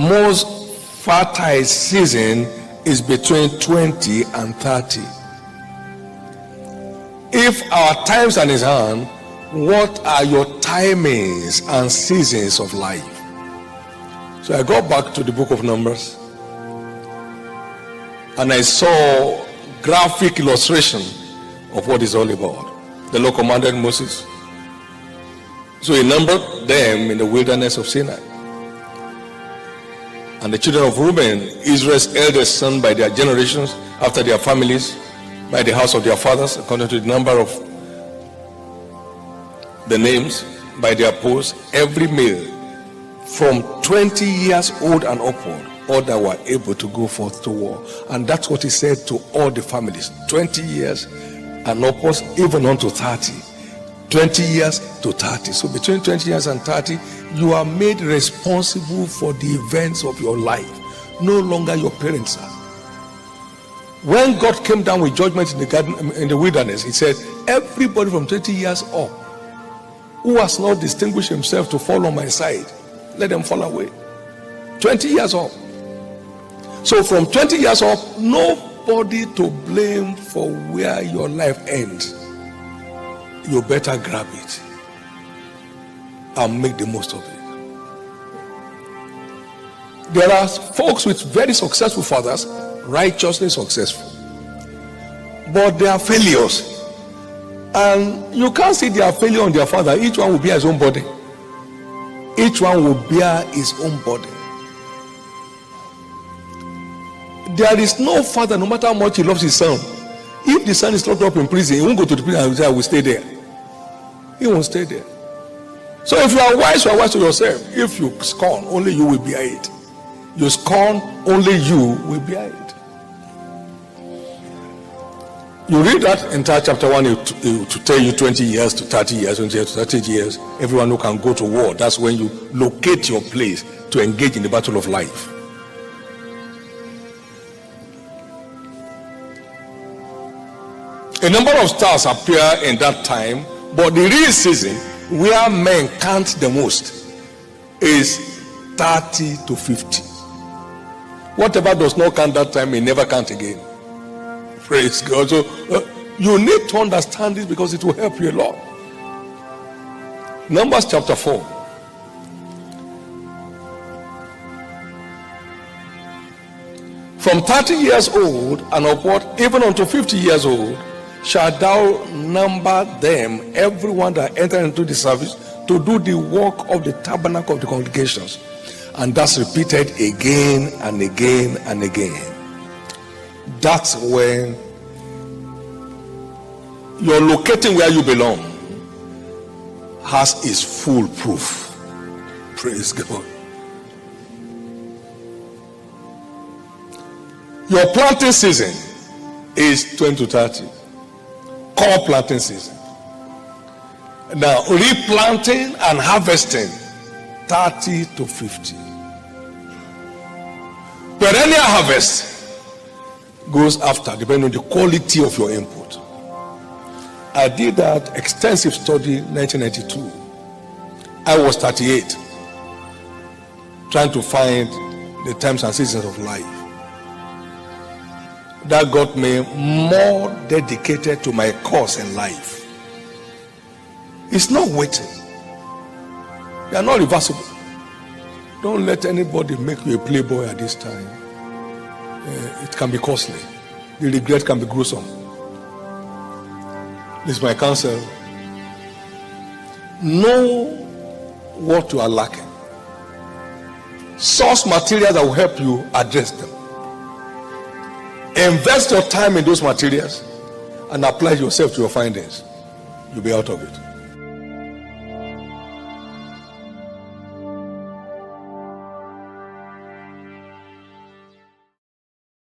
most fertile season is between 20 and 30. If our times are in his hand, what are your timings and seasons of life? So I got back to the book of Numbers, and I saw graphic illustration of what it's all about. The Lord commanded Moses, so he numbered them in the wilderness of Sinai. And the children of Reuben, Israel's eldest son by their generations, after their families, by the house of their fathers, according to the number of the names, by their posts, every male from 20 years old and upward, all that were able to go forth to war. And that's what he said to all the families, 20 years and upwards, even on to 30. 20 years to 30. So between 20 years and 30, you are made responsible for the events of your life. No longer your parents are. When God came down with judgment in the garden, in the wilderness, he said, everybody from 20 years up who has not distinguished himself to fall on my side, let them fall away. 20 years up. So from 20 years up, nobody to blame for where your life ends. You better grab it and make the most of it. There are folks with very successful fathers, righteously successful, but they are failures, and you can't see their failure on their father. Each one will bear his own body. Each one will bear his own body. There is no father, no matter how much he loves his son, if the son is locked up in prison, he won't go to the prison and say, I will stay there. He won't stay there. So if you are wise to yourself. If you scorn, only you will bear it. You scorn, only you will bear it. You read that entire chapter 1 to tell you 20 years to 30 years, 20 years to 30 years, everyone who can go to war. That's when you locate your place to engage in the battle of life. A number of stars appear in that time, but the real season where men count the most is 30 to 50. Whatever does not count that time may never count again. Praise God. So you need to understand this because it will help you a lot. Numbers chapter 4. From 30 years old and upward, even unto 50 years old, shalt thou number them, everyone that entered into the service, to do the work of the tabernacle of the congregations. And that's repeated again and again and again. That's when you're locating where you belong has its full proof. Praise God. Your planting season is 20 to 30. Core planting season. Now replanting and harvesting 30 to 50. Perennial harvest goes after, depending on the quality of your input. I did that extensive study in 1992. I was 38, trying to find the times and seasons of life. That got me more dedicated to my cause in life. It's not waiting. They are not reversible. Don't let anybody make you a playboy at this time. It can be costly. The regret can be gruesome. This is my counsel. Know what you are lacking. Source materials that will help you address them. Invest your time in those materials and apply yourself to your findings. You'll be out of it.